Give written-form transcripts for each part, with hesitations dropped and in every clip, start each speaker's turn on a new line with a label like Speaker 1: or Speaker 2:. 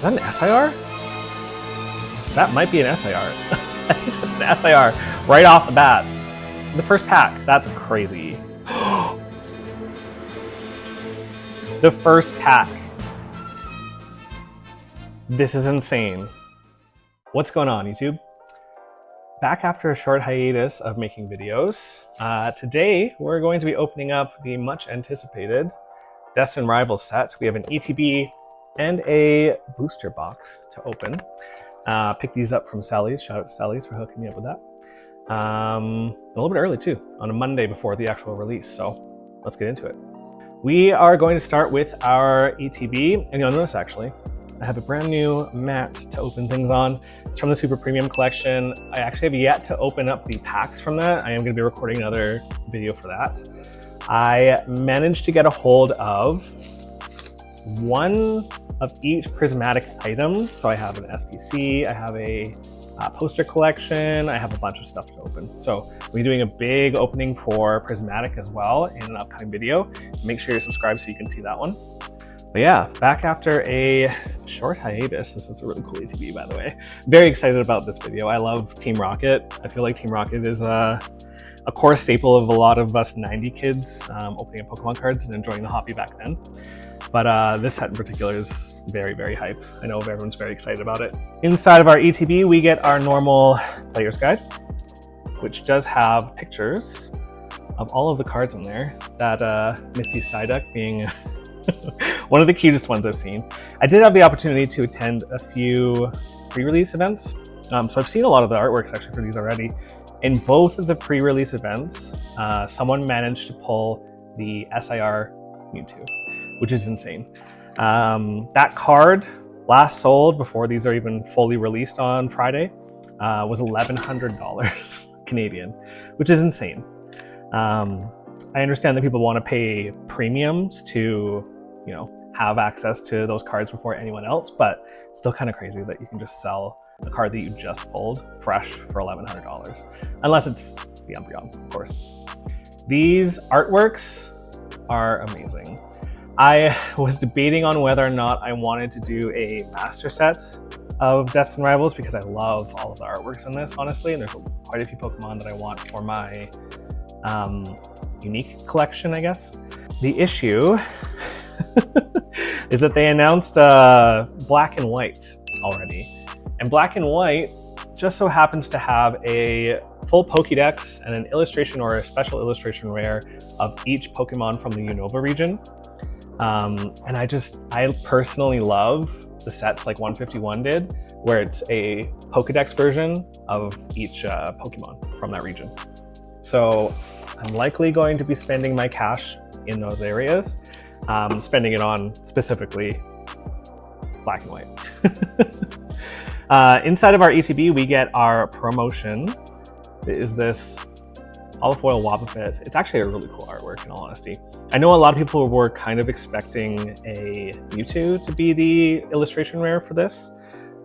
Speaker 1: Is that an SIR? That might be an SIR. I think that's an SIR right off the bat. The first pack. That's crazy. The first pack. This is insane. What's going on, YouTube? Back after a short hiatus of making videos. Today, we're going to be opening up the much anticipated Destined Rivals set. We have an ETB and a booster box to open. Pick these up from Sally's. Shout out to Sally's for hooking me up with that. A little bit early too, on a Monday before the actual release. So let's get into it. We are going to start with our ETB, and you'll notice actually, I have a brand new mat to open things on. It's from the Super Premium Collection. I actually have yet to open up the packs from that. I am going to be recording another video for that. I managed to get a hold of one of each prismatic item. So I have an SPC, I have a poster collection, I have a bunch of stuff to open. So we're doing a big opening for prismatic as well in an upcoming video. Make sure you're subscribed so you can see that one. But yeah, back after a short hiatus. This is a really cool ETB, by the way. Very excited about this video. I love Team Rocket. I feel like Team Rocket is a core staple of a lot of us 90 kids opening up Pokemon cards and enjoying the hobby back then. But this set in particular is very, very hype. I know everyone's very excited about it. Inside of our ETB, we get our normal player's guide, which does have pictures of all of the cards in there. That Misty Psyduck being one of the cutest ones I've seen. I did have the opportunity to attend a few pre-release events. So I've seen a lot of the artworks actually for these already. In both of the pre-release events, someone managed to pull the SIR Mewtwo, which is insane. That card last sold before these are even fully released on Friday was $1,100 Canadian, which is insane. I understand that people want to pay premiums to, you know, have access to those cards before anyone else, but it's still kind of crazy that you can just sell a card that you just pulled fresh for $1,100, unless it's the Umbreon, of course. These artworks are amazing. I was debating on whether or not I wanted to do a master set of Destined Rivals because I love all of the artworks in this, honestly, and there's quite a few Pokemon that I want for my unique collection, I guess. The issue is that they announced Black and White already. And Black and White just so happens to have a full Pokédex and an illustration or a special illustration rare of each Pokemon from the Unova region. And I personally love the sets like 151 did, where it's a Pokédex version of each Pokemon from that region. So I'm likely going to be spending my cash in those areas, spending it on specifically Black and White. Inside of our ETB, we get our promotion. It is this olive foil Wobbuffet. It's actually a really cool artwork, in all honesty. I know a lot of people were kind of expecting a Mewtwo to be the illustration rare for this,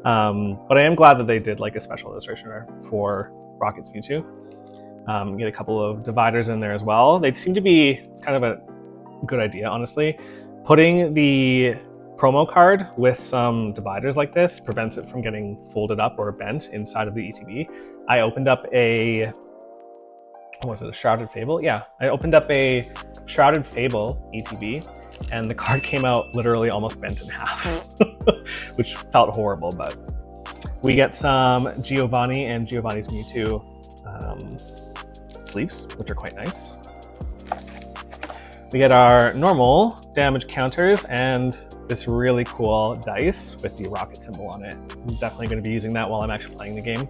Speaker 1: but I am glad that they did like a special illustration rare for Rocket's Mewtwo. Get a couple of dividers in there as well. They seem to be, it's kind of a good idea, honestly. Putting the promo card with some dividers like this prevents it from getting folded up or bent inside of the ETB. I opened up a, what was it, a Shrouded Fable? Yeah, I opened up a Shrouded Fable ETB and the card came out literally almost bent in half, which felt horrible, but we get some Giovanni and Giovanni's Mewtwo sleeves, which are quite nice. We get our normal damage counters and this really cool dice with the rocket symbol on it. I'm definitely going to be using that while I'm actually playing the game.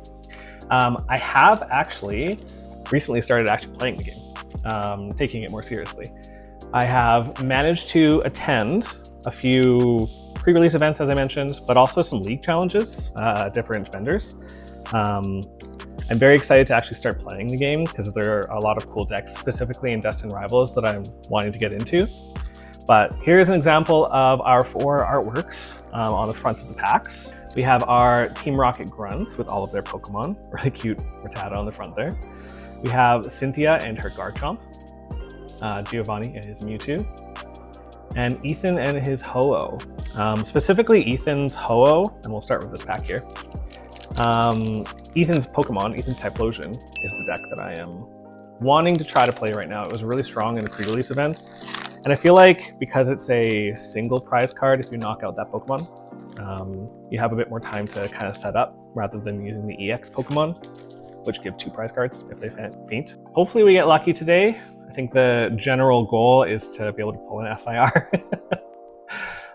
Speaker 1: I have actually recently started actually playing the game, taking it more seriously. I have managed to attend a few pre-release events, as I mentioned, but also some league challenges, different vendors. I'm very excited to actually start playing the game because there are a lot of cool decks, specifically in Destined Rivals, that I'm wanting to get into. But here's an example of our 4 artworks on the fronts of the packs. We have our Team Rocket Grunts with all of their Pokemon. Really cute Rattata on the front there. We have Cynthia and her Garchomp, Giovanni and his Mewtwo, and Ethan and his Ho-Oh. Specifically Ethan's Ho-Oh, and we'll start with this pack here. Ethan's Pokemon, Ethan's Typhlosion, is the deck that I am wanting to try to play right now. It was really strong in the pre-release event, and I feel like because it's a single prize card, if you knock out that Pokemon, you have a bit more time to kind of set up rather than using the EX Pokemon, which give 2 prize cards if they faint. Hopefully we get lucky today. I think the general goal is to be able to pull an SIR.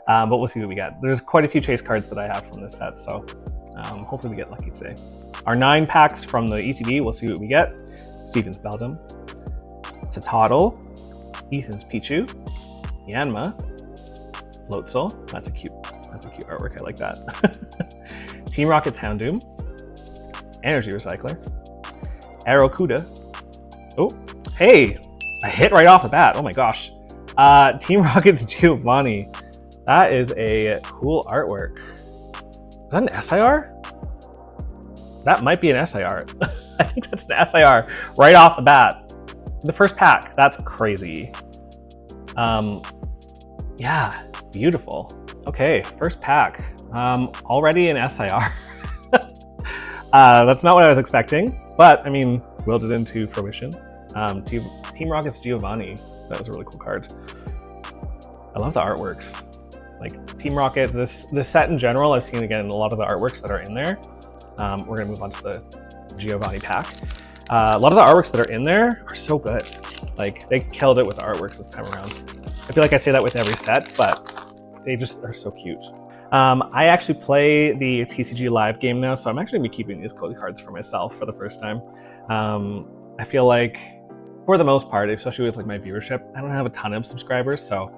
Speaker 1: But we'll see what we get. There's quite a few chase cards that I have from this set, so hopefully we get lucky today. Our 9 packs from the ETB, we'll see what we get. Steven's Beldum, Totodile, Ethan's Pichu, Yanma, Floatzel. That's a cute artwork. I like that. Team Rocket's Houndoom, Energy Recycler, Aerocuda. Oh, hey, I hit right off the bat. Oh my gosh. Team Rocket's Giovanni. That is a cool artwork. Is that an SIR? That might be an SIR. I think that's an SIR right off the bat. The first pack. That's crazy. Yeah, beautiful. Okay, first pack. Already an SIR. That's not what I was expecting, but I mean, willed it into fruition. Team Rocket's Giovanni. That was a really cool card. I love the artworks. Like Team Rocket, this set in general, I've seen again a lot of the artworks that are in there. We're gonna move on to the Giovanni pack. A lot of the artworks that are in there are so good. Like they killed it with the artworks this time around. I feel like I say that with every set, but they just are so cute. I actually play the TCG live game now, so I'm actually gonna be keeping these code cards for myself for the first time. I feel like, for the most part, especially with like my viewership, I don't have a ton of subscribers, so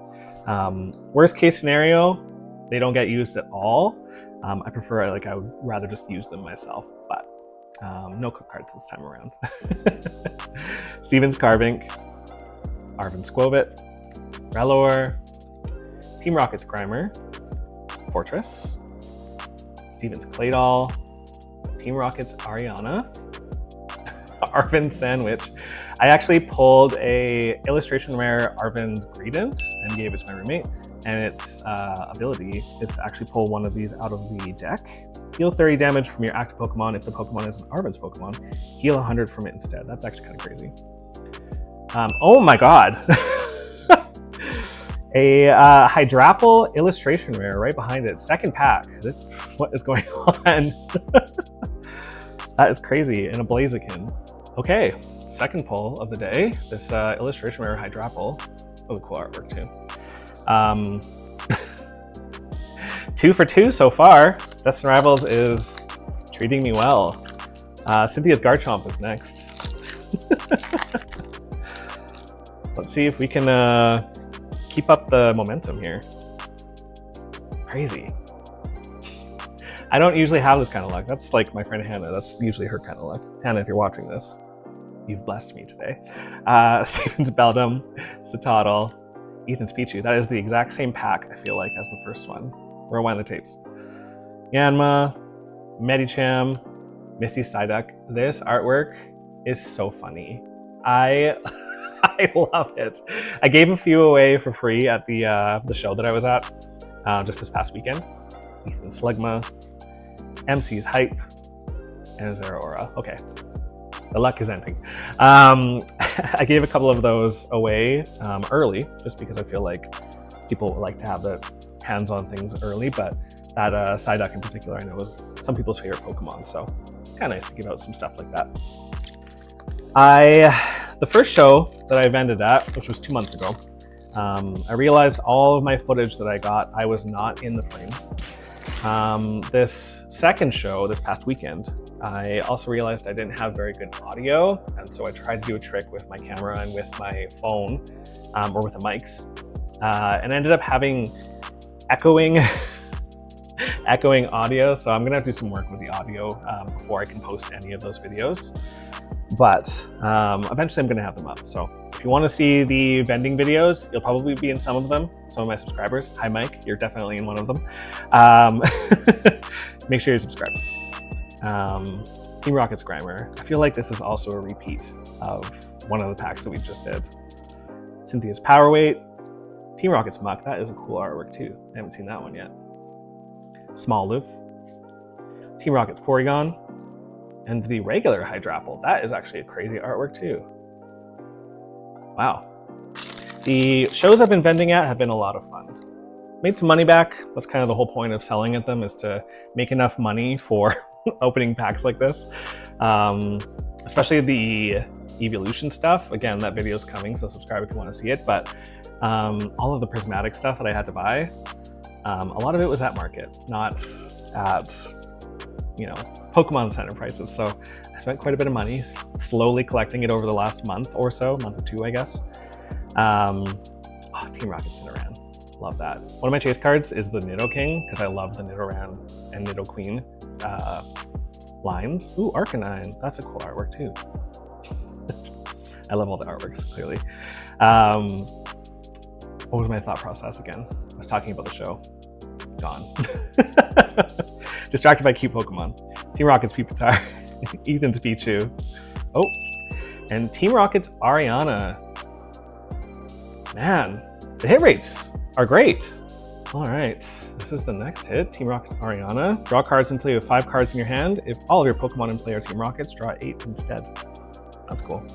Speaker 1: worst case scenario, they don't get used at all. I prefer, like, I would rather just use them myself, but no code cards this time around. Steven's Carvink, Arvin Squovit, Rellor, Team Rocket's Grimer, Fortress, Steven's Claydol, Team Rocket's Ariana, Arvin Sandwich. I actually pulled a illustration rare Arvin's Greedence and gave it to my roommate, and its ability is to actually pull one of these out of the deck. Heal 30 damage from your active Pokemon. If the Pokemon is an Arvin's Pokemon, heal 100 from it instead. That's actually kind of crazy. Oh my god. A Hydrapple illustration rare right behind it. Second pack. What is going on? That is crazy. And a Blaziken. Okay, second pull of the day. This illustration rare Hydrapple. That was a cool artwork too. 2 for 2 so far. Destined Rivals is treating me well. Cynthia's Garchomp is next. Let's see if we can keep up the momentum here. Crazy. I don't usually have this kind of luck. That's like my friend Hannah. That's usually her kind of luck. Hannah, if you're watching this, you've blessed me today. Steven's Beldum, Totodile, Ethan's Pichu. That is the exact same pack, I feel like, as the first one. Rewind the tapes. Yanma, Medicham, Misty Psyduck. This artwork is so funny. I love it. I gave a few away for free at the show that I was at just this past weekend. Ethan Slugma, MC's Hype, and Zeraora. Okay, the luck is ending. I gave a couple of those away early, just because I feel like people would like to have the hands-on things early, but that Psyduck in particular I know was some people's favorite Pokemon, so it's kind of nice to give out some stuff like that. The first show that I vended at, which was 2 months ago, I realized all of my footage that I got, I was not in the frame. This second show, this past weekend, I also realized I didn't have very good audio, and so I tried to do a trick with my camera and with my phone, or with the mics, and I ended up having echoing audio, so I'm gonna have to do some work with the audio before I can post any of those videos. But eventually I'm gonna have them up. So if you wanna see the vending videos, you'll probably be in some of them. Some of my subscribers. Hi Mike, you're definitely in one of them. Make sure you subscribe. Team Rocket's Grimer. I feel like this is also a repeat of one of the packs that we just did. Cynthia's Powerweight, Team Rocket's Muck, that is a cool artwork too. I haven't seen that one yet. Small Loof. Team Rocket's Porygon. And the regular Hydrapple. That is actually a crazy artwork too. Wow. The shows I've been vending at have been a lot of fun. Made some money back. That's kind of the whole point of selling at them, is to make enough money for opening packs like this. Especially the evolution stuff. Again, that video is coming, so subscribe if you want to see it. But all of the prismatic stuff that I had to buy, a lot of it was at market, not at, you know, Pokemon Center prices. So I spent quite a bit of money slowly collecting it over the last month or so, month or two, I guess. Team Rocket Nidoran, love that. One of my chase cards is the Nidoking, because I love the Nidoran and Nidoqueen lines. Ooh, Arcanine, that's a cool artwork too. I love all the artworks, clearly. What was my thought process again? I was talking about the show. Gone. Distracted by cute Pokemon. Team Rocket's Pupitar. Ethan's Pichu. Oh, and Team Rocket's Ariana. Man, the hit rates are great. All right, this is the next hit. Team Rocket's Ariana. Draw cards until you have 5 cards in your hand. If all of your Pokemon in play are Team Rockets, draw 8 instead. That's cool.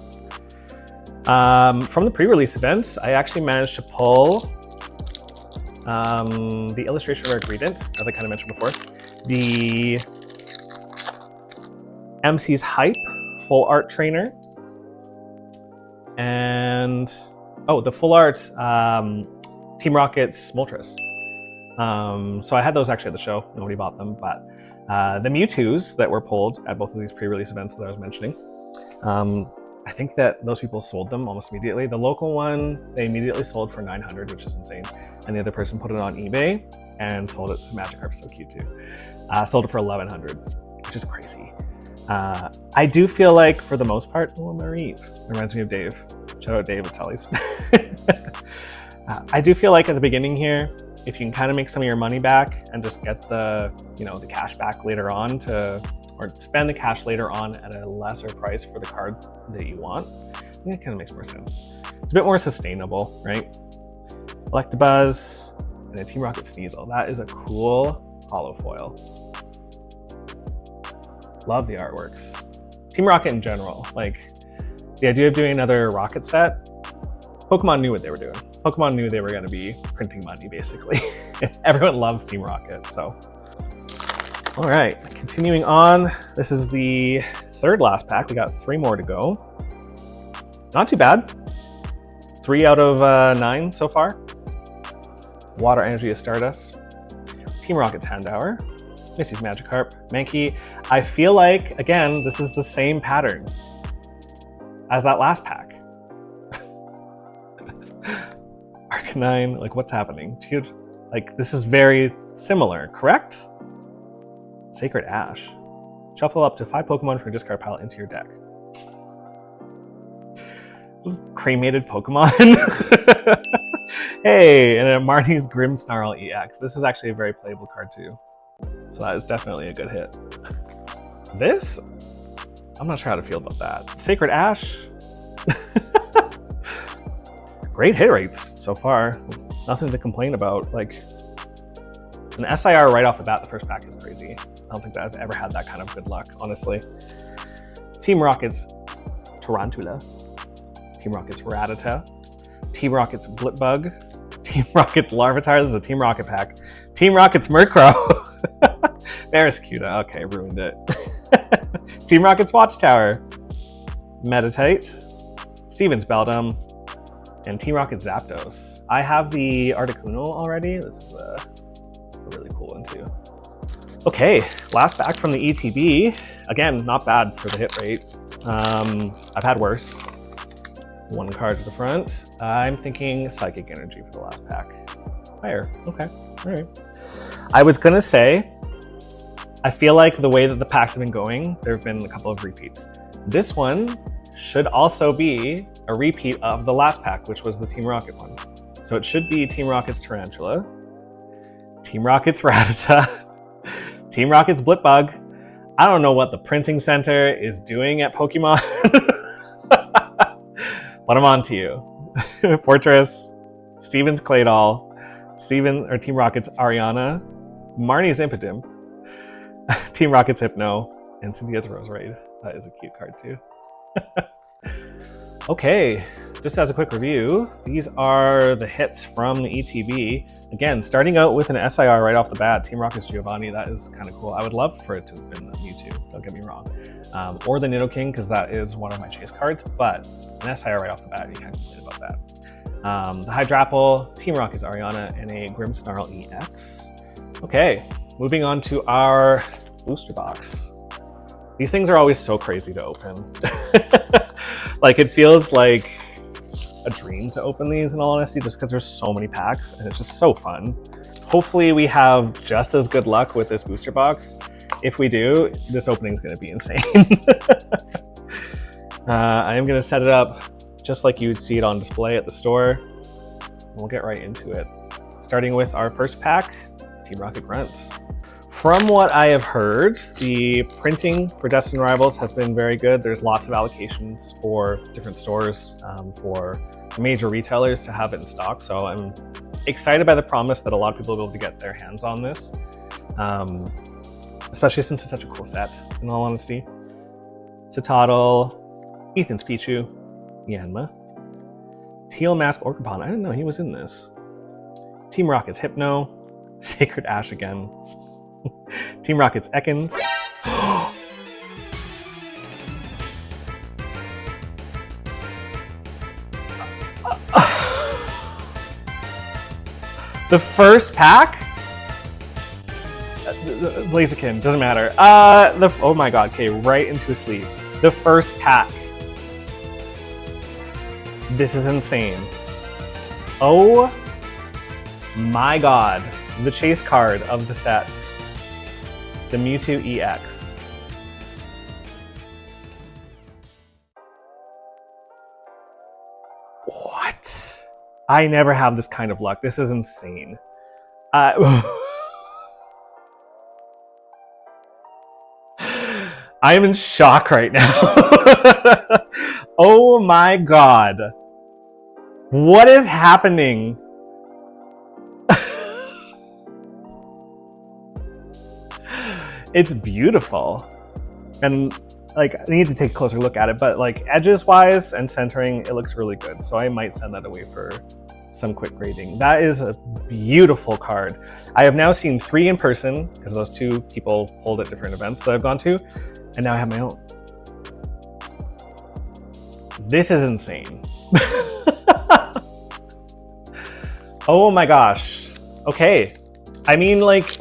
Speaker 1: From the pre-release events, I actually managed to pull the illustration of our ingredient, as I kind of mentioned before. The MC's Hype full art trainer. And, oh, the full art Team Rocket's Moltres. So I had those actually at the show. Nobody bought them, but the Mewtwo's that were pulled at both of these pre-release events that I was mentioning, I think that those people sold them almost immediately. The local one, they immediately sold for 900, which is insane. And the other person put it on eBay and sold it. This Magikarp's so cute too. Sold it for 1100, which is crazy. I do feel like, for the most part, oh, Mareep reminds me of Dave. Shout out Dave at Tully's. I do feel like at the beginning here, if you can kind of make some of your money back and just get the, you know, the cash back later on or spend the cash later on at a lesser price for the card that you want, I think it kind of makes more sense. It's a bit more sustainable, right? Collectibles and a Team Rocket Sneasel. That is a cool hollow foil. Love the artworks. Team Rocket in general, like the idea of doing another Rocket set, Pokemon knew what they were doing. Pokemon knew they were going to be printing money, basically. Everyone loves Team Rocket, so. All right, continuing on. This is the third last pack. We got 3 more to go. Not too bad. 3 out of 9 so far. Water Energy of Stardust. Team Rocket Tandour. Missy's Magikarp. Mankey. I feel like, again, this is the same pattern as that last pack. Arcanine, like what's happening? Dude, like this is very similar, correct? Sacred Ash. Shuffle up to 5 Pokemon from your discard pile into your deck. This is cremated Pokemon. Hey, and a Marnie's Grimmsnarl EX. This is actually a very playable card too. So that is definitely a good hit. This, I'm not sure how to feel about that. Sacred Ash. Great hit rates so far. Nothing to complain about. Like an SIR right off the bat, the first pack is crazy. I don't think that I've ever had that kind of good luck, honestly. Team Rocket's Tarantula. Team Rocket's Rattata. Team Rocket's Blipbug. Team Rocket's Larvitar. This is a Team Rocket pack. Team Rocket's Murkrow. Barraskewda. Okay, ruined it. Team Rocket's Watchtower. Meditite. Steven's Beldum. And Team Rocket Zapdos. I have the Articuno already. This is a really cool one too. Okay, last back from the ETB. Again, not bad for the hit rate. I've had worse. 1 card to the front. I'm thinking Psychic Energy for the last pack. Higher, okay, all right. I was gonna say, I feel like the way that the packs have been going, there have been a couple of repeats. This one should also be a repeat of the last pack, which was the Team Rocket one. So it should be Team Rocket's Tarantula, Team Rocket's Rattata, Team Rocket's Blipbug. I don't know what the printing center is doing at Pokemon, but I'm on to you. Fortress, Steven's Claydol, Team Rocket's Ariana, Marnie's Impotent, Team Rocket's Hypno, and Cynthia's Roserade. That is a cute card too. Okay, just as a quick review, these are the hits from the ETB. Again, starting out with an SIR right off the bat, Team Rocket's Giovanni, that is kind of cool. I would love for it to have been Mewtwo, don't get me wrong. Or the Nidoking, because that is one of my chase cards, but an SIR right off the bat, you can't complain about that. The Hydrapple, Team Rocket's Ariana, and a Grimmsnarl EX. Okay, moving on to our booster box. These things are always so crazy to open. Like, it feels like a dream to open these, in all honesty, just because there's so many packs and it's just so fun. Hopefully we have just as good luck with this booster box. If we do, this opening is going to be insane. I am going to set it up just like you would see it on display at the store. And we'll get right into it. Starting with our first pack, Team Rocket Grunt. From what I have heard, the printing for Destined Rivals has been very good. There's lots of allocations for different stores, for major retailers to have it in stock. So I'm excited by the promise that a lot of people will be able to get their hands on this, especially since it's such a cool set, in all honesty. Citadel, Ethan's Pichu, Yanma, Teal Mask Orcapon. I didn't know he was in this. Team Rocket's Hypno, Sacred Ash again. Team Rocket's Ekans. The first pack? Blaziken, doesn't matter. Oh my god, okay, right into a sleeve. The first pack. This is insane. Oh my god. The chase card of the set. The Mewtwo EX. What? I never have this kind of luck. This is insane. I am in shock right now. Oh my god. What is happening? It's beautiful. And like, I need to take a closer look at it, but like edges wise and centering, it looks really good. So I might send that away for some quick grading. That is a beautiful card. I have now seen 3 in person because those 2 people hold at different events that I've gone to, and now I have my own. This is insane. Oh my gosh. Okay. I mean, like,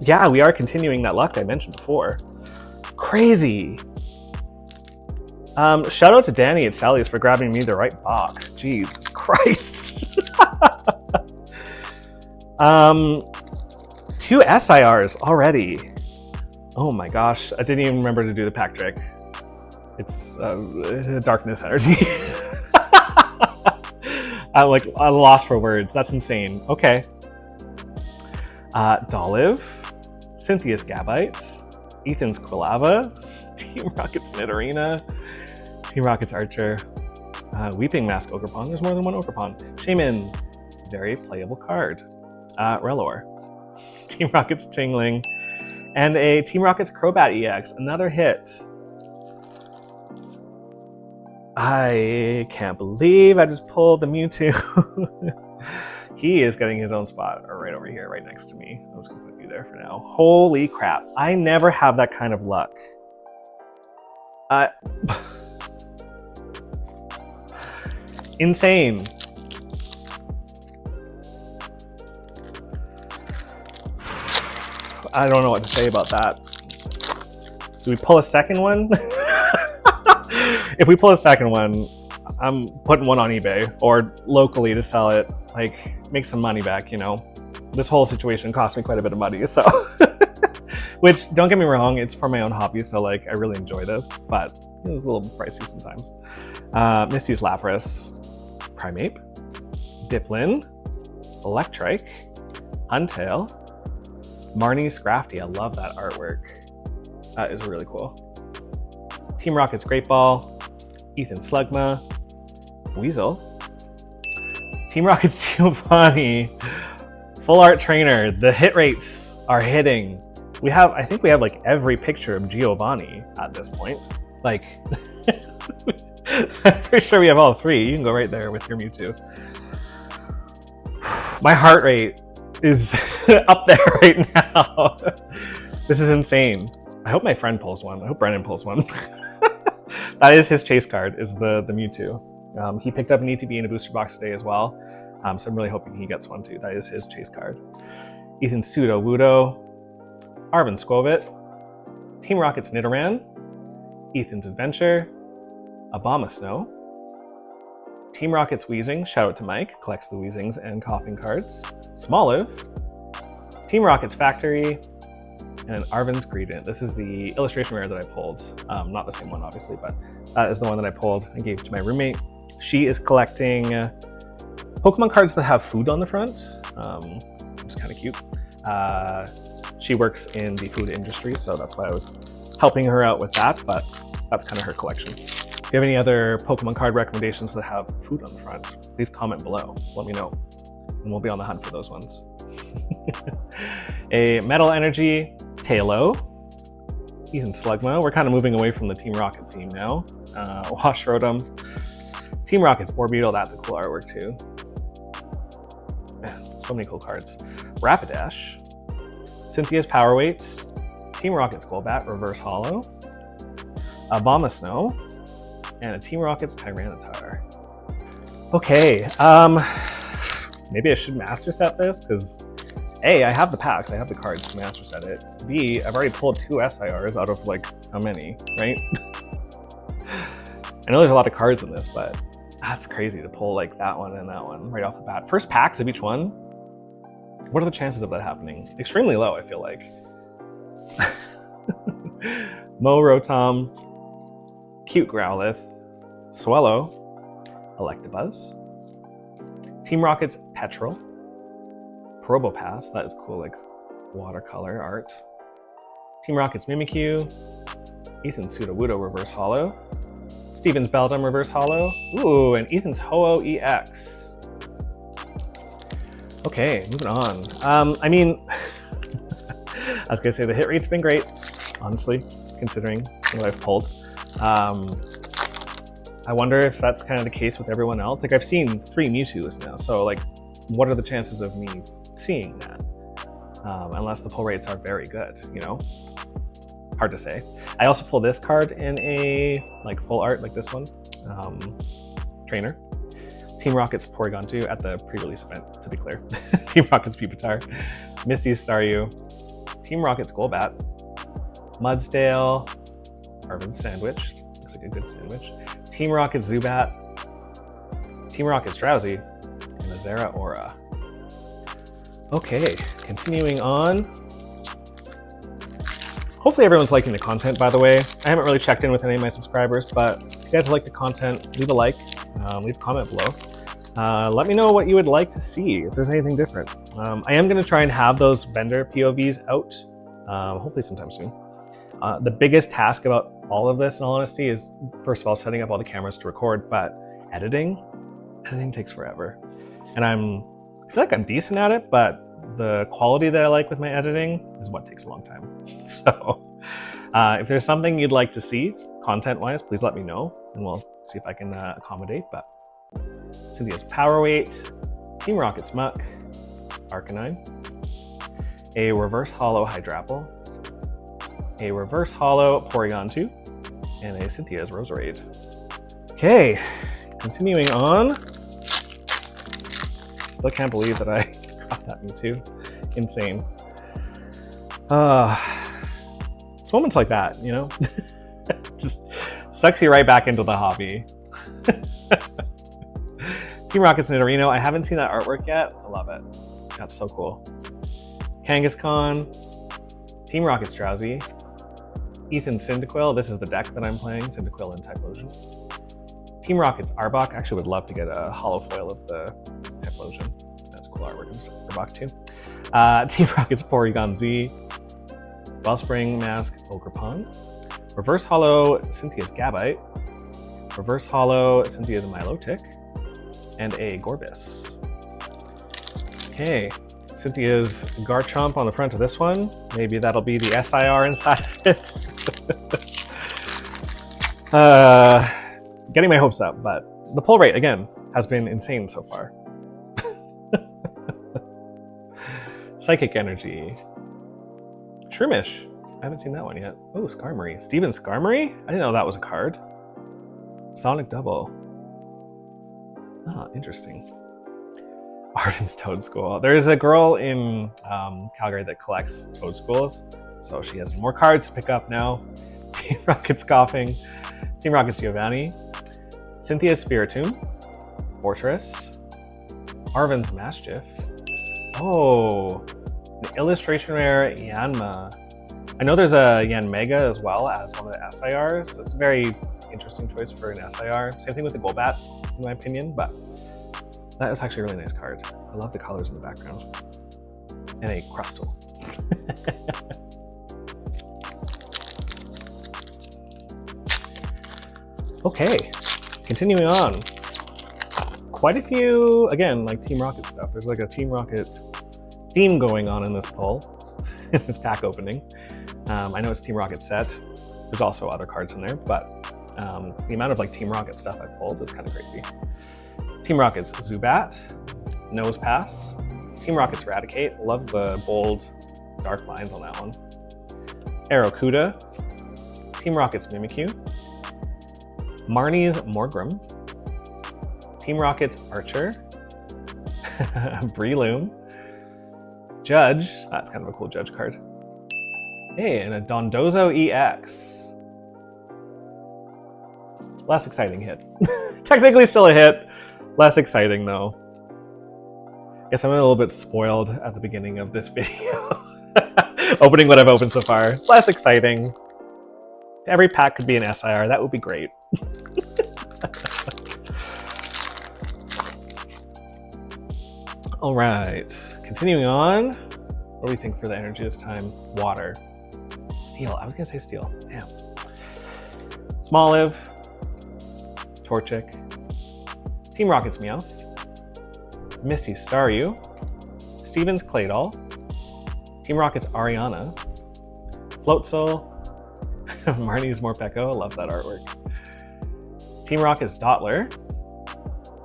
Speaker 1: yeah, we are continuing that luck I mentioned before. Crazy. Shout out to Danny at Sally's for grabbing me the right box. Jesus Christ. 2 SIRs already. Oh my gosh, I didn't even remember to do the pack trick. It's darkness energy. I'm like, I'm lost for words. That's insane. Okay. Dolive. Cynthia's Gabite, Ethan's Quilava, Team Rocket's Nidorina, Team Rocket's Archer, Weeping Mask Ogerpon. There's more than one Ogerpon. Shaman, very playable card. Relor, Team Rocket's Chingling, and a Team Rocket's Crobat EX, another hit. I can't believe I just pulled the Mewtwo. He is getting his own spot right over here, right next to me. I'm just gonna put you there for now. Holy crap. I never have that kind of luck. Insane. I don't know what to say about that. Do we pull a second one? If we pull a second one, I'm putting one on eBay or locally to sell it. Like, make some money back, you know. This whole situation cost me quite a bit of money, so. Which, don't get me wrong, it's for my own hobby, so like, I really enjoy this, but it's a little pricey sometimes. Misty's Lapras, Primeape, Diplin, Electrike, Huntail, Marnie's Scrafty. I love that artwork. That is really cool. Team Rocket's Great Ball, Ethan Slugma, Weasel, Team Rocket's Giovanni, full art trainer. The hit rates are hitting. I think we have like every picture of Giovanni at this point. Like, I'm pretty sure we have all three. You can go right there with your Mewtwo. My heart rate is up there right now. This is insane. I hope my friend pulls one. I hope Brennan pulls one. That is his chase card, is the Mewtwo. He picked up an ETB in a booster box today as well. So I'm really hoping he gets one too. That is his chase card. Ethan Pseudo Wudo, Arvin Squovit, Team Rocket's Nidoran, Ethan's Adventure, Abomasnow, Team Rocket's Weezing, shout out to Mike, collects the Weezings and coughing cards, Smoliv, Team Rocket's Factory, and Arvin's Greedent. This is the illustration rare that I pulled. Not the same one, obviously, but that is the one that I pulled and gave to my roommate. She is collecting Pokemon cards that have food on the front. It's kind of cute. She works in the food industry, so that's why I was helping her out with that, but that's kind of her collection. If you have any other Pokemon card recommendations that have food on the front, please comment below. Let me know, and we'll be on the hunt for those ones. A Metal Energy, Tailo, Ethan Slugma. We're kind of moving away from the Team Rocket theme now. Wash Rotom, Team Rocket's Orbeetle. That's a cool artwork too. Man, so many cool cards. Rapidash, Cynthia's Power Weight, Team Rocket's Golbat Reverse Holo, Abomasnow, and a Team Rocket's Tyranitar. Okay, maybe I should master set this because A, I have the packs, I have the cards to master set it. B, I've already pulled 2 SIRs out of like how many, right? I know there's a lot of cards in this, but that's crazy to pull like that one and that one right off the bat. First packs of each one. What are the chances of that happening? Extremely low, I feel like. Mo Rotom, Cute Growlithe, Swellow, Electabuzz, Team Rocket's Petrel, Probopass, that is cool, like watercolor art. Team Rocket's Mimikyu, Ethan's Sudowoodo Reverse Holo, Steven's Beldum Reverse Holo, ooh, and Ethan's Ho-Oh EX. Okay, moving on. I mean, I was gonna say the hit rate's been great, honestly, considering what I've pulled. I wonder if that's kind of the case with everyone else. Like, I've seen 3 Mewtwo's now, so like, what are the chances of me seeing that? Unless the pull rates are very good, you know? Hard to say. I also pulled this card in a like full art, like this one, trainer. Team Rocket's Porygon 2 at the pre-release event, to be clear. Team Rocket's Pupitar, Misty's Staryu, Team Rocket's Golbat, Mudsdale, Arvin's Sandwich, looks like a good sandwich, Team Rocket's Zubat, Team Rocket's Drowsy, and a Zera Aura. Okay, continuing on. Hopefully everyone's liking the content, by the way. I haven't really checked in with any of my subscribers, but if you guys like the content, leave a like, leave a comment below. Let me know what you would like to see, if there's anything different. I am gonna try and have those vendor POVs out, hopefully sometime soon. The biggest task about all of this, in all honesty, is first of all, setting up all the cameras to record, but editing takes forever. And I feel like I'm decent at it, but the quality that I like with my editing is what takes a long time. So if there's something you'd like to see content-wise, please let me know and we'll see if I can accommodate. But Cynthia's Power Weight, Team Rocket's Muck, Arcanine, a Reverse Holo Hydrapple, a Reverse Holo Porygon 2, and a Cynthia's Roserade. Okay, continuing on. Still can't believe that I got that Mewtwo. Insane. It's moments like that, you know? Just sucks you right back into the hobby. Team Rocket's Nidorino. I haven't seen that artwork yet. I love it. That's so cool. Kangaskhan. Team Rocket's Drowsy. Ethan Cyndaquil. This is the deck that I'm playing. Cyndaquil and Typhlosion. Team Rocket's Arbok. Actually would love to get a holo foil of the Typhlosion. That's cool artwork in Arbok too. Team Rocket's Porygon Z. Wellspring Mask Ogerpon. Reverse Holo Cynthia's Gabite. Reverse Holo Cynthia's Milotic. And a Gorbis. Okay, Cynthia's Garchomp on the front of this one. Maybe that'll be the SIR inside of it. Getting my hopes up, but the pull rate, again, has been insane so far. Psychic Energy. Shroomish. I haven't seen that one yet. Oh, Skarmory. Steven Skarmory? I didn't know that was a card. Sonic Double. Ah, interesting. Arden's Toadstool. There's a girl in Calgary that collects Toadstools, so she has more cards to pick up now. Team Rocket's Coughing. Team Rocket's Giovanni. Cynthia's Spiritomb. Fortress. Arven's Mischief. Oh, an illustration rare Yanma. I know there's a Yanmega as well as one of the SIRs. It's a very interesting choice for an SIR. Same thing with the Golbat, in my opinion, but that is actually a really nice card. I love the colors in the background. And a Crustle. Okay, continuing on. Quite a few, again, like Team Rocket stuff. There's like a Team Rocket theme going on in this pull, in this pack opening. I know it's Team Rocket set. There's also other cards in there, but the amount of like Team Rocket stuff I've pulled is kind of crazy. Team Rocket's Zubat, Nose Pass, Team Rocket's Eradicate. Love the bold dark lines on that one. Arrokuda, Team Rocket's Mimikyu, Marnie's Morgrem, Team Rocket's Archer, Breloom, Judge, that's kind of a cool Judge card. Hey, and a Dondozo EX. Less exciting hit. Technically still a hit, less exciting though. Guess I'm a little bit spoiled at the beginning of this video. Opening what I've opened so far. Less exciting. Every pack could be an SIR, that would be great. All right, continuing on. What do we think for the energy this time? Water. Steel, I was gonna say steel, damn. Smoliv, Torchic, Team Rocket's Meowth, Misty's Staryu, Steven's Claydol, Team Rocket's Ariana, Floatzel, Marnie's Morpeko, love that artwork. Team Rocket's Dottler,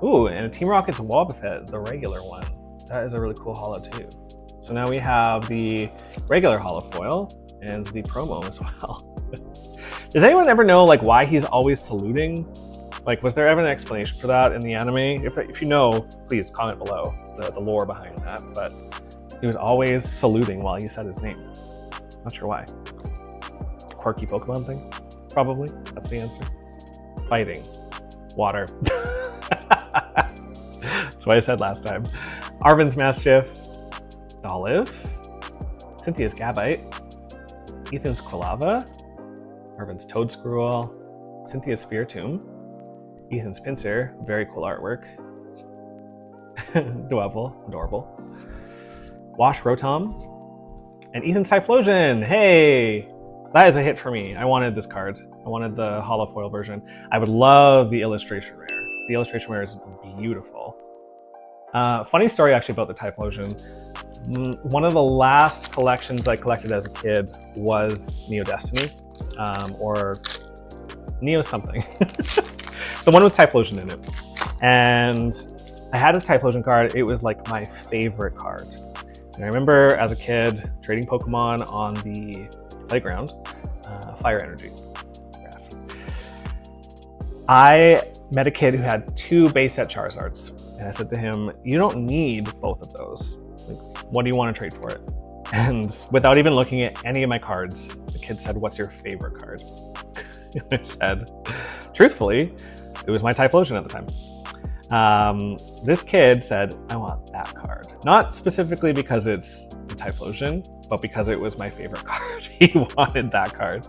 Speaker 1: ooh, and a Team Rocket's Wobbuffet, the regular one. That is a really cool holo too. So now we have the regular holo foil and the promo as well. Does anyone ever know like why he's always saluting? Like, was there ever an explanation for that in the anime? If you know, please comment below the lore behind that. But he was always saluting while he said his name. Not sure why. Quirky Pokemon thing? Probably. That's the answer. Fighting. Water. That's what I said last time. Arven's Mischief. Olive, Cynthia's Gabite, Ethan's Quilava, Arven's Toadscruel, Cynthia's Spiritomb, Ethan's Pinsir, very cool artwork, Dwebble, adorable, Wash Rotom, and Ethan's Typhlosion. Hey, that is a hit for me. I wanted this card. I wanted the holo foil version. I would love the illustration rare. The illustration rare is beautiful. Funny story actually about the Typhlosion. One of the last collections I collected as a kid was Neo Destiny, or Neo something. The one with Typhlosion in it. And I had a Typhlosion card. It was like my favorite card. And I remember as a kid trading Pokemon on the playground, Fire Energy. Yes. I met a kid who had 2 base set Charizards. And I said to him, you don't need both of those. Like, what do you want to trade for it? And without even looking at any of my cards, the kid said, what's your favorite card? I said, truthfully, it was my Typhlosion at the time. This kid said, I want that card. Not specifically because it's the Typhlosion, but because it was my favorite card. He wanted that card,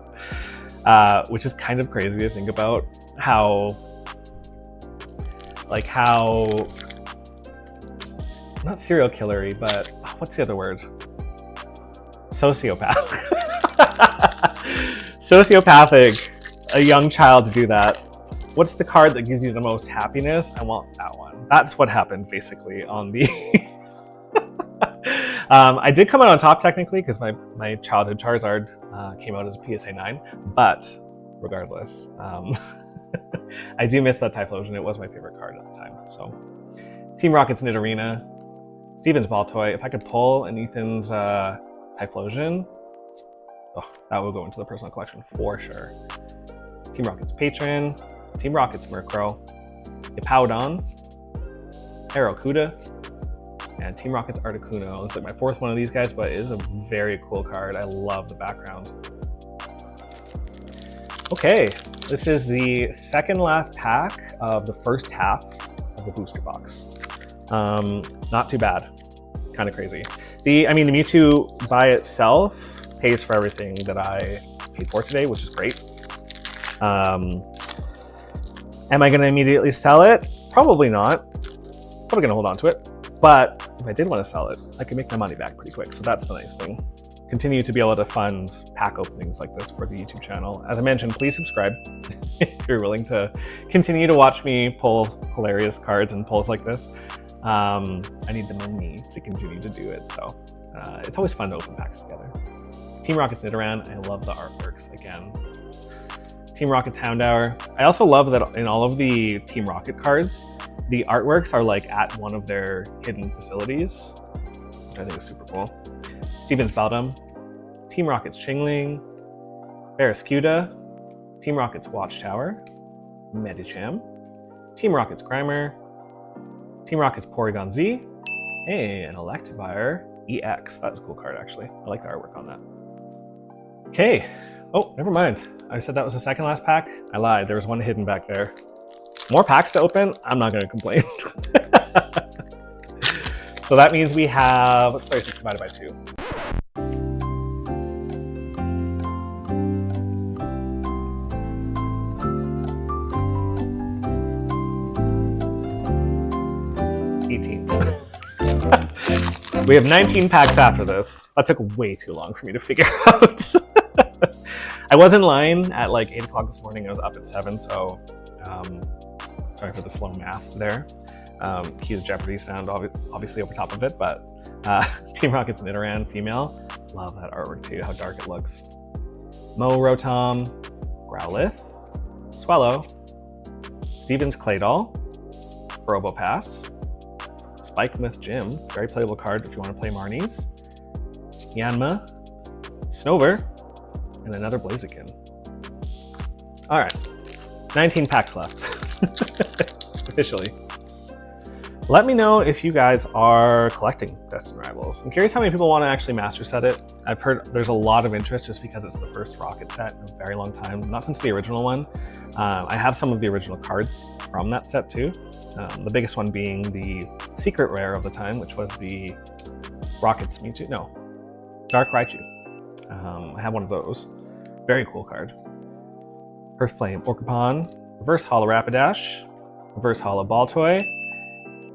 Speaker 1: which is kind of crazy to think about how, not serial killer-y, but what's the other word? Sociopath. Sociopathic, a young child to do that. What's the card that gives you the most happiness? I want that one. That's what happened basically on the I did come out on top technically because my childhood Charizard came out as a PSA 9, but regardless, I do miss that Typhlosion. It was my favorite card at the time. So, Team Rocket's Nidorina, Steven's Baltoy. If I could pull an Ethan's Typhlosion, oh, that would go into the personal collection for sure. Team Rocket's Patron, Team Rocket's Murkrow, Hippowdon, Aerocuda, and Team Rocket's Articuno. It's like my fourth one of these guys, but it is a very cool card. I love the background. Okay, this is the second last pack of the first half of the booster box. Not too bad, kind of crazy. The Mewtwo by itself pays for everything that I paid for today, which is great. Am I gonna immediately sell it? Probably not. Probably gonna hold on to it. But if I did want to sell it, I could make my money back pretty quick. So that's the nice thing. Continue to be able to fund pack openings like this for the YouTube channel. As I mentioned, please subscribe if you're willing to continue to watch me pull hilarious cards and pulls like this. I need the money to continue to do it. So it's always fun to open packs together. Team Rocket's Nidoran, I love the artworks again. Team Rocket's Houndour. I also love that in all of the Team Rocket cards, the artworks are like at one of their hidden facilities, which I think is super cool. Steven's Beldum, Team Rocket's Chingling, Barraskewda, Team Rocket's Watchtower, Medicham, Team Rocket's Grimer, Team Rocket's Porygon Z, and Electivire EX. That was a cool card, actually. I like the artwork on that. Okay. Oh, never mind. I said that was the second last pack. I lied. There was one hidden back there. More packs to open. I'm not going to complain. So that means we have, what's 36 divided by 2? We have 19 packs after this. That took way too long for me to figure out. I was in line at like 8 o'clock this morning. I was up at 7, so sorry for the slow math there. Cue the Jeopardy sound obviously over top of it, but Team Rocket's Nidoran female. Love that artwork too, how dark it looks. Rotom, Growlithe, Swellow, Steven's Claydol, Robopass, Spike-Myth Gym, very playable card if you want to play Marnies, Yanma, Snover, and another Blaziken. All right, 19 packs left, officially. Let me know if you guys are collecting Destined Rivals. I'm curious how many people want to actually master set it. I've heard there's a lot of interest just because it's the first Rocket set in a very long time, not since the original one. I have some of the original cards from that set too. The biggest one being the secret rare of the time, which was the Rocket's Mewtwo, no, Dark Raichu. I have one of those. Very cool card. Earth Flame Orcapon, Reverse Holo Rapidash, Reverse Holo Baltoy,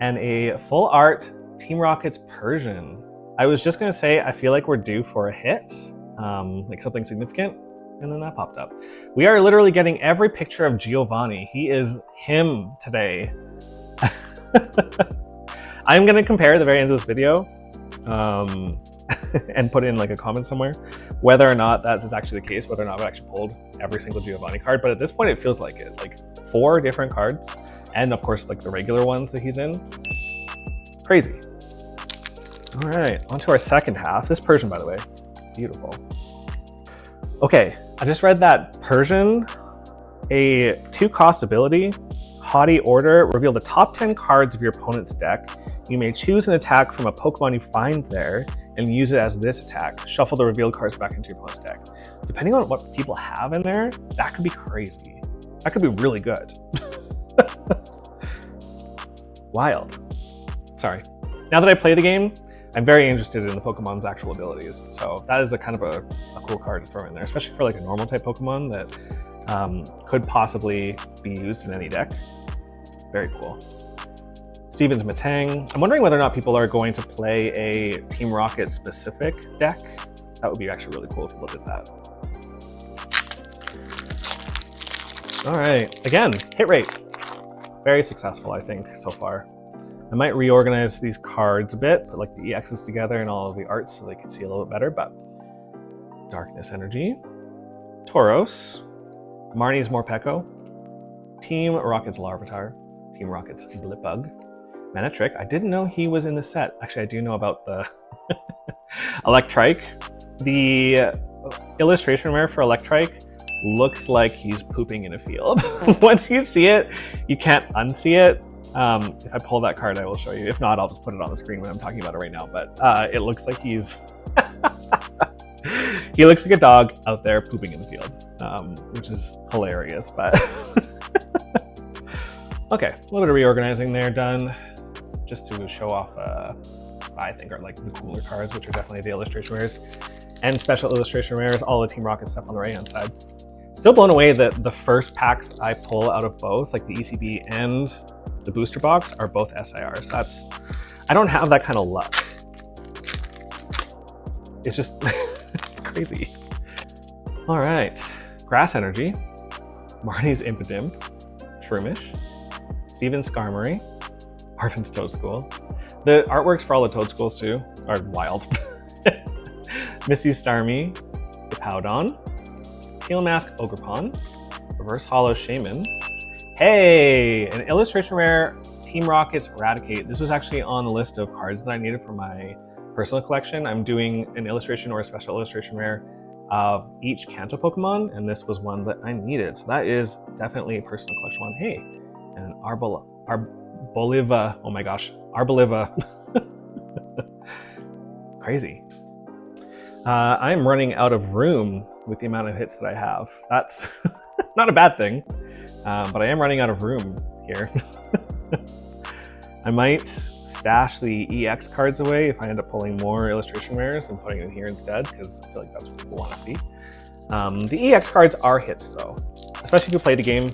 Speaker 1: and a full art Team Rocket's Persian. I was just gonna say, I feel like we're due for a hit, like something significant, and then that popped up. We are literally getting every picture of Giovanni. He is him today. I'm gonna compare at the very end of this video and put in like a comment somewhere whether or not that is actually the case, whether or not I've actually pulled every single Giovanni card, but at this point it feels like it. Like 4 different cards, and of course like the regular ones that he's in. Crazy. All right, on to our second half. This Persian, by the way, beautiful. Okay, I just read that Persian, a 2-cost ability, Haughty Order, reveal the top 10 cards of your opponent's deck. You may choose an attack from a Pokemon you find there and use it as this attack. Shuffle the revealed cards back into your opponent's deck. Depending on what people have in there, that could be crazy. That could be really good. Wild. Sorry. Now that I play the game, I'm very interested in the Pokemon's actual abilities. So that is a kind of a cool card to throw in there, especially for like a normal type Pokemon that could possibly be used in any deck. Very cool. Steven's Metang. I'm wondering whether or not people are going to play a Team Rocket specific deck. That would be actually really cool if people did that. All right, again, hit rate. Very successful, I think, so far. I might reorganize these cards a bit, put like the EXs together and all of the arts so they can see a little bit better, but Darkness Energy, Tauros, Marnie's Morpeko, Team Rocket's Larvitar, Team Rocket's Blipbug, Manectric. I didn't know he was in the set. Actually, I do know about the Electrike. The illustration rare for Electrike looks like he's pooping in a field. Once you see it, you can't unsee it. If I pull that card, I will show you. If not, I'll just put it on the screen when I'm talking about it right now. But it looks like he's... he looks like a dog out there pooping in the field, which is hilarious, but... Okay, a little bit of reorganizing there done, just to show off, I think are like the cooler cards, which are definitely the illustration rares, and special illustration rares, all the Team Rocket stuff on the right-hand side. Still blown away that the first packs I pull out of both, like the ECB and the booster box, are both SIRs. I don't have that kind of luck. It's just, it's crazy. All right, Grass Energy, Marnie's Impidimp, Shroomish, Steven's Skarmory, Arvin's Toadstool. The artworks for all the Toadstools too are wild. Missy's Starmie, Hippowdon, Teal Mask Ogerpon, Reverse Hollow Shaman. Hey, an illustration rare, Team Rocket's Raticate. This was actually on the list of cards that I needed for my personal collection. I'm doing an illustration or a special illustration rare of each Kanto Pokemon, and this was one that I needed. So that is definitely a personal collection one. Hey, and an Arboliva. Oh my gosh, Arboliva. Crazy. I'm running out of room with the amount of hits that I have. That's not a bad thing, but I am running out of room here. I might stash the EX cards away if I end up pulling more illustration rares and putting it in here instead, because I feel like that's what people want to see. The EX cards are hits though, especially if you play the game.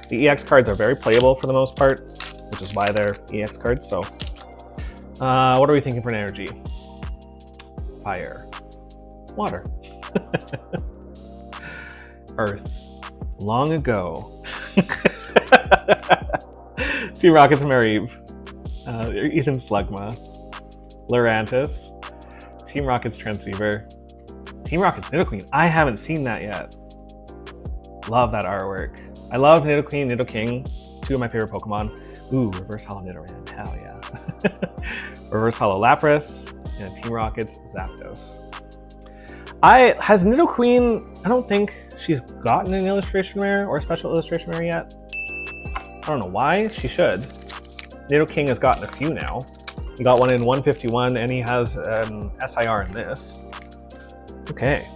Speaker 1: The EX cards are very playable for the most part, which is why they're EX cards. So what are we thinking for an energy? Fire, water, earth, long ago. Team Rocket's Mareep, Ethan Slugma, Lurantis, Team Rocket's Transceiver, Team Rocket's Nidoqueen. I haven't seen that yet. Love that artwork. I love Nidoqueen, Nidoking, two of my favorite Pokemon. Ooh, Reverse Hollow Nidoran, hell yeah. Reverse Hollow Lapras, and Team Rocket's Zapdos. Has Nidoqueen, I don't think she's gotten an illustration rare or a special illustration rare yet. I don't know why, she should. Nidoking has gotten a few now. He got one in 151 and he has an SIR in this. Okay.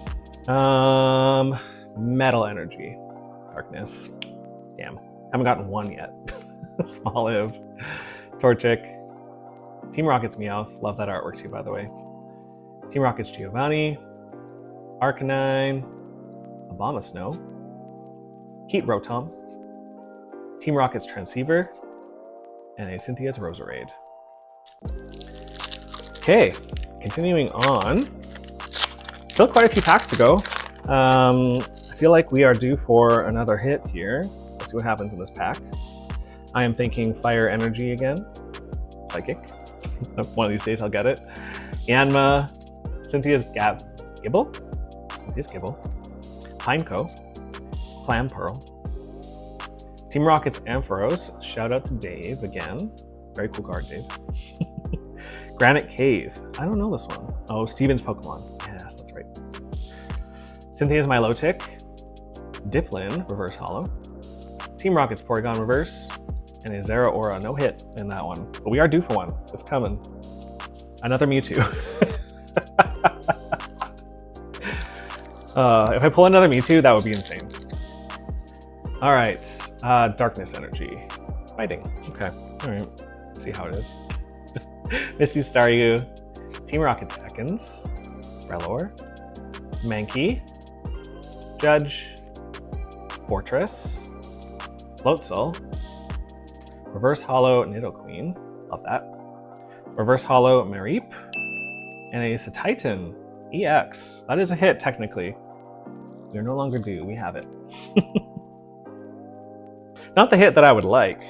Speaker 1: Metal Energy. Darkness. Damn. Haven't gotten one yet. Smoliv. Torchic. Team Rocket's Meowth. Love that artwork too, by the way. Team Rocket's Giovanni. Arcanine. Abomasnow. Heat Rotom. Team Rocket's Transceiver. And a Cynthia's Roserade. Okay, continuing on. Still quite a few packs to go. I feel like we are due for another hit here. Let's see what happens in this pack. I am thinking Fire Energy again. Psychic. One of these days I'll get it. Yanma. Cynthia's Gibble. Cynthia's Gibble. Pineco. Clam Pearl. Team Rocket's Ampharos. Shout out to Dave again. Very cool card, Dave. Granite Cave. I don't know this one. Oh, Steven's Pokemon. Yes, that's right. Cynthia's Milotic. Diplin, Reverse Hollow. Team Rocket's Porygon Reverse. And a Zeraora. No hit in that one. But we are due for one. It's coming. Another Mewtwo. If I pull another Mewtwo, that would be insane. All right. Darkness Energy. Fighting. Okay. All right. See how it is. Missy's Staryu. Team Rocket's Ekans. Rellor. Mankey. Judge. Fortress. Floatzel. Reverse Hollow Nidoqueen. Love that. Reverse Hollow Mareep. And a Titan EX. That is a hit, technically. We're no longer due. We have it. Not the hit that I would like,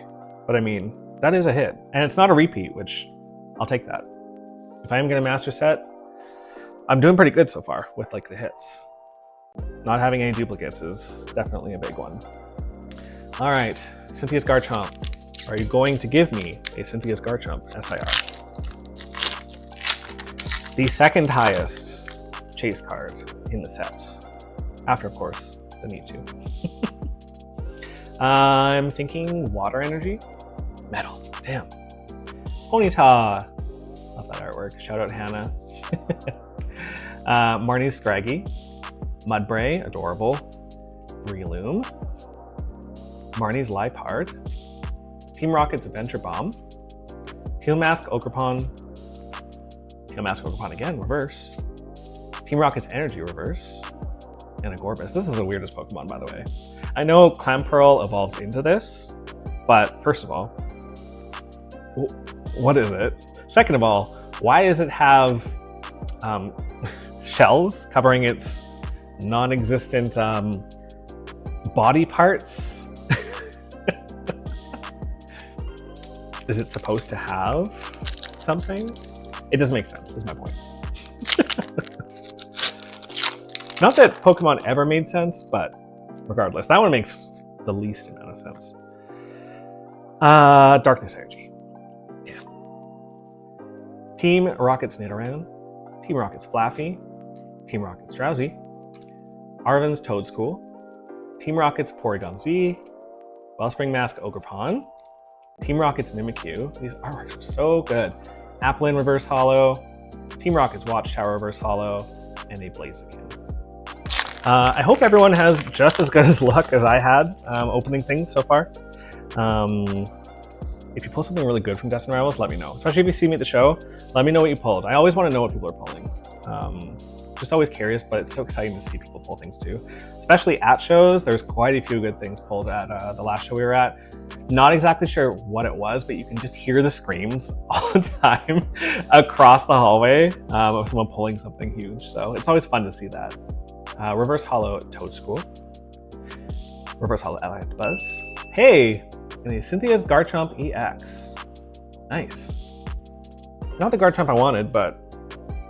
Speaker 1: but I mean, That is a hit. And it's not a repeat, which I'll take that. If I am going to master set, I'm doing pretty good so far with like the hits. Not having any duplicates is definitely a big one. All right, Cynthia's Garchomp. Are you going to give me a Cynthia's Garchomp SIR? The second highest chase card in the set. After, of course, the Mewtwo. I'm thinking Water Energy. Metal, damn. Ponyta. Love that artwork. Shout out Hannah. Marnie's Scraggy. Mudbray, adorable. Breloom. Marnie's Liepard. Team Rocket's Adventure Bomb. Teal Mask Ogerpon. Teal Mask Ogerpon again, reverse. Team Rocket's Energy reverse. And a Gorbis. This is the weirdest Pokemon, by the way. I know Clamperl evolves into this, but first of all, what is it? Second of all, why does it have shells covering its non-existent body parts? Is it supposed to have something? It doesn't make sense, is my point. Not that Pokemon ever made sense, but regardless, that one makes the least amount of sense. Darkness Energy. Yeah. Team Rocket's Nidoran. Team Rocket's Flaffy. Team Rocket's Drowsy. Arven's Toedscool. Team Rocket's Porygon Z. Wellspring Mask Ogerpon. Team Rocket's Mimikyu. These artworks are so good. Applin Reverse Hollow. Team Rocket's Watchtower Reverse Hollow. And a Blaziken. I hope everyone has just as good as luck as I had opening things so far. If you pull something really good from Destined Rivals, let me know. Especially if you see me at the show, let me know what you pulled. I always want to know what people are pulling. Just always curious, but it's so exciting to see people pull things too. Especially at shows, there's quite a few good things pulled at the last show we were at. Not exactly sure what it was, but you can just hear the screams all the time across the hallway of someone pulling something huge. So it's always fun to see that. Reverse Hollow Toedscool. Reverse Hollow Electabuzz. Hey! And a Cynthia's Garchomp EX. Nice. Not the Garchomp I wanted, but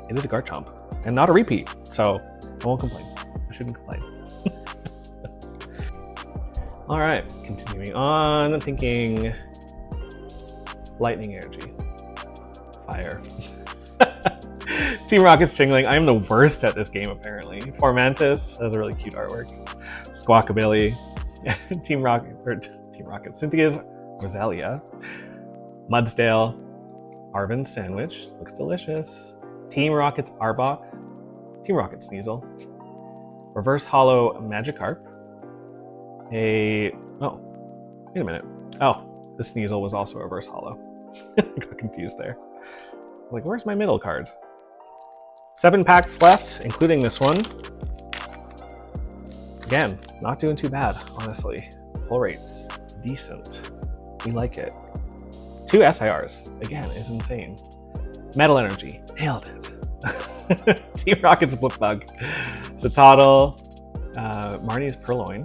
Speaker 1: it is a Garchomp. And not a repeat, so I won't complain. I shouldn't complain. Alright, continuing on. I'm thinking Lightning Energy. Fire. Team Rocket's Chingling. I am the worst at this game, apparently. Formantis has a really cute artwork. Squawkabilly. Team Rocket. Cynthia's Roselia. Mudsdale. Arven's Sandwich. Looks delicious. Team Rocket's Arbok. Team Rocket's Sneasel. Reverse Hollow Magikarp. Oh, wait a minute. Oh, the Sneasel was also a Reverse Hollow. I got confused there. Like, where's my middle card? 7 packs left, including this one. Again, not doing too bad, honestly. Pull rates, decent. We like it. 2 SIRs, again, is insane. Metal Energy, nailed it. Team Rocket's Blipbug. Zatottle, Marnie's Purloin.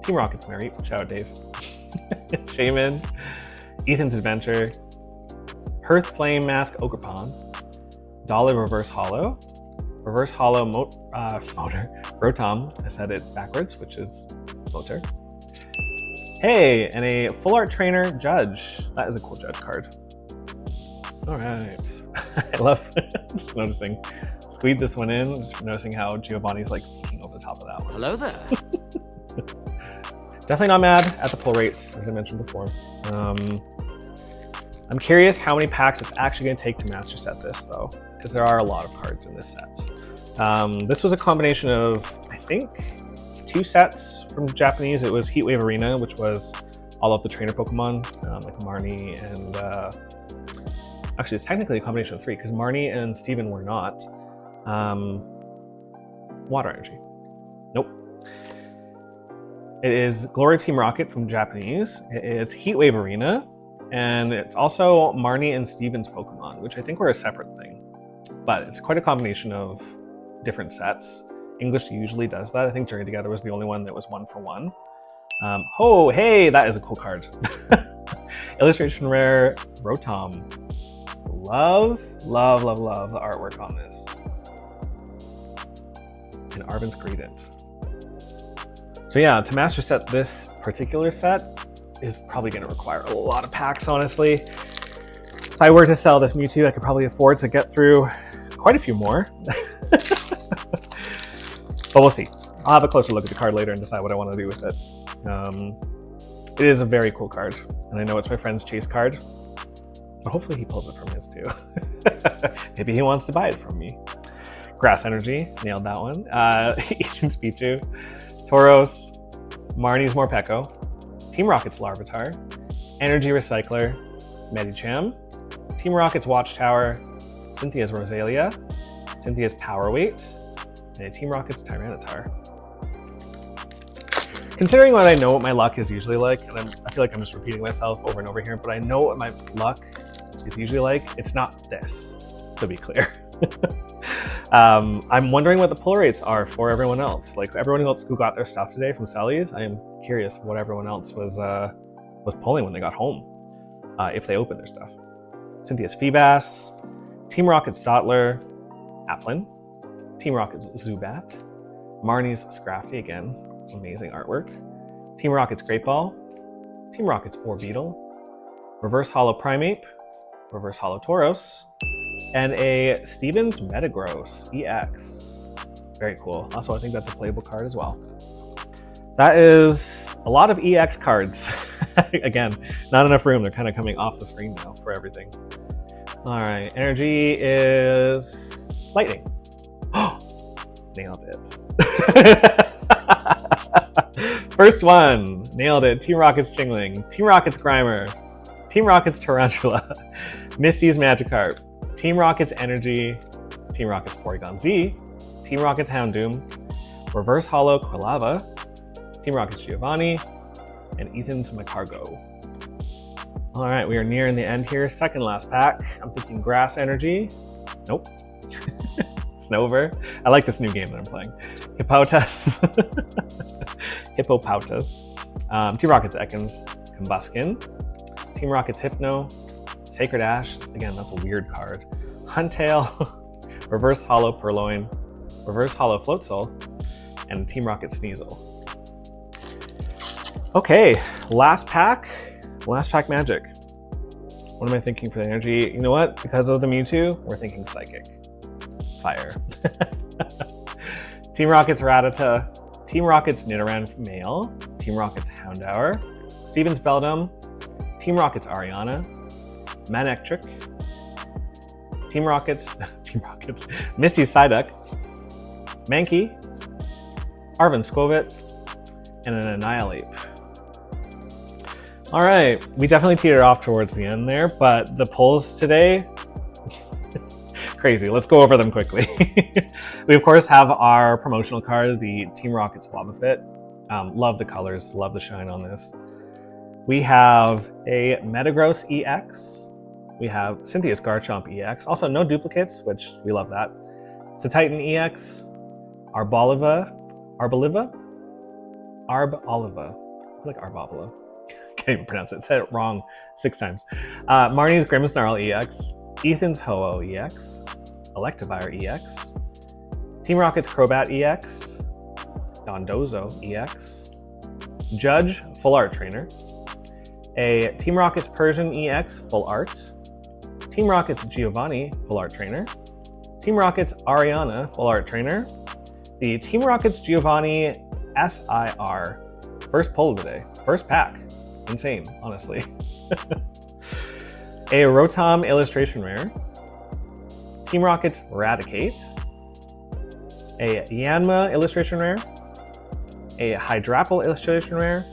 Speaker 1: Team Rocket's Mareep, shout out Dave. Shaman, Ethan's Adventure. Hearth Flame Mask Ogerpon. Dolly Reverse Hollow. Reverse Hollow Motor. Rotom, I said it backwards, which is Motor. Hey, and a Full Art Trainer Judge. That is a cool Judge card. Alright. I love just noticing. Squeeze this one in, just noticing how Giovanni's like peeking over the top of that one.
Speaker 2: Hello there.
Speaker 1: Definitely not mad at the pull rates, as I mentioned before. I'm curious how many packs it's actually going to take to master set this, though, because there are a lot of cards in this set. This was a combination of, I think, 2 sets from Japanese. It was Heatwave Arena, which was all of the trainer Pokemon, like Marnie and... actually, it's technically a combination of 3, because Marnie and Steven were not. Water Energy. Nope. It is Glory of Team Rocket from Japanese. It is Heatwave Arena. And it's also Marnie and Steven's Pokemon, which I think were a separate thing. But it's quite a combination of different sets. English usually does that. I think Journey Together was the only one that was 1 for 1. Oh, hey, that is a cool card. Illustration rare Rotom. Love, love, love, love the artwork on this. And Arven's Credent. So yeah, to master set this particular set is probably going to require a lot of packs, honestly. If I were to sell this Mewtwo, I could probably afford to get through quite a few more. But we'll see. I'll have a closer look at the card later and decide what I want to do with it. It is a very cool card, and I know it's my friend's chase card, but hopefully he pulls it from his too. Maybe he wants to buy it from me. Grass Energy, nailed that one. Ethan's Pichu, Tauros, Marnie's Morpeko, Team Rocket's Larvitar, Energy Recycler, Medicham, Team Rocket's Watchtower, Cynthia's Rosalia, Cynthia's Power Weight, and a Team Rocket's Tyranitar. Considering what I know what my luck is usually like, and I feel like I'm just repeating myself over and over here, but I know what my luck is usually like, it's not this, to be clear. I'm wondering what the pull rates are for everyone else. Like everyone else who got their stuff today from Sally's, I am curious what everyone else was pulling when they got home, if they opened their stuff. Cynthia's Feebas, Team Rocket's Dottler, Applin, Team Rocket's Zubat, Marnie's Scrafty, again, amazing artwork, Team Rocket's Great Ball, Team Rocket's Orbeetle, Reverse Holo Primeape, Reverse Holo Tauros, and a Stevens Metagross EX. Very cool. Also, I think that's a playable card as well. That is a lot of EX cards. Again, not enough room. They're kind of coming off the screen now for everything. All right, energy is lightning. Nailed it. First one, nailed it. Team Rocket's Chingling, Team Rocket's Grimer, Team Rocket's Tarantula, Misty's Magikarp, Team Rocket's Energy, Team Rocket's Porygon Z, Team Rocket's Houndoom, Reverse Holo Quilava, Team Rocket's Giovanni, and Ethan's Macargo. All right, we are nearing the end here. Second last pack. I'm thinking Grass Energy. Nope. Snover. I like this new game that I'm playing. Hippopotas. Hippopotas. Team Rocket's Ekans. Combuskin. Team Rocket's Hypno. Sacred Ash. Again, that's a weird card. Huntail. Reverse Holo Purloin. Reverse Holo Floatzel. And Team Rocket Sneasel. Okay, last pack. Last pack magic. What am I thinking for the energy? You know what? Because of the Mewtwo, we're thinking Psychic. Fire. Team Rocket's Rattata, Team Rocket's Nidoran Male, Team Rocket's Houndour, Stevens Beldum, Team Rocket's Ariana, Manectric, Team Rocket's Misty Psyduck, Mankey, Arven Squovit, and an Annihilate. All right, we definitely teetered off towards the end there, but the pulls today, crazy. Let's go over them quickly. We of course have our promotional card, the Team Rocket's Wobbuffet. Love the colors, love the shine on this. We have a Metagross EX. We have Cynthia's Garchomp EX. Also no duplicates, which we love that. It's a Titan EX. Arboliva. I feel like Arboliva. Can't even pronounce it. Said it wrong 6 times. Marnie's Grimmsnarl EX. Ethan's Ho-Oh EX. Electivire EX. Team Rocket's Crobat EX. Dondozo EX. Judge Full Art Trainer. A Team Rocket's Persian EX Full Art. Team Rocket's Giovanni Full Art Trainer. Team Rocket's Ariana Full Art Trainer. The Team Rocket's Giovanni SIR. First pull of the day. First pack. Insane, honestly. A Rotom Illustration Rare. Team Rocket's Raticate. A Yanma Illustration Rare. A Hydrapple Illustration Rare.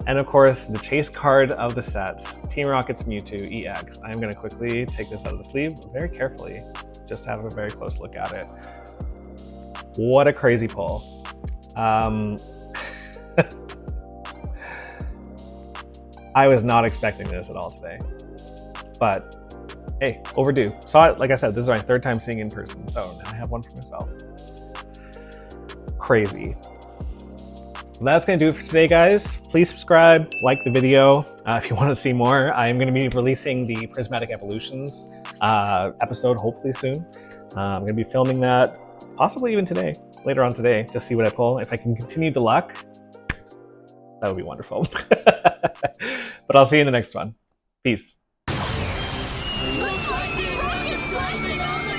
Speaker 1: And of course, the chase card of the set, Team Rocket's Mewtwo EX. I'm going to quickly take this out of the sleeve very carefully, just to have a very close look at it. What a crazy pull. I was not expecting this at all today, but hey, overdue. Saw it, like I said, this is my 3rd time seeing it in person, so now I have one for myself. Crazy. That's going to do it for today, guys. Please subscribe, like the video if you want to see more. I am going to be releasing the Prismatic Evolutions episode hopefully soon. I'm going to be filming that possibly even today, later on today, to see what I pull. If I can continue the luck, that would be wonderful. But I'll see you in the next one. Peace.
Speaker 2: Looks like T-Rocket's blasting off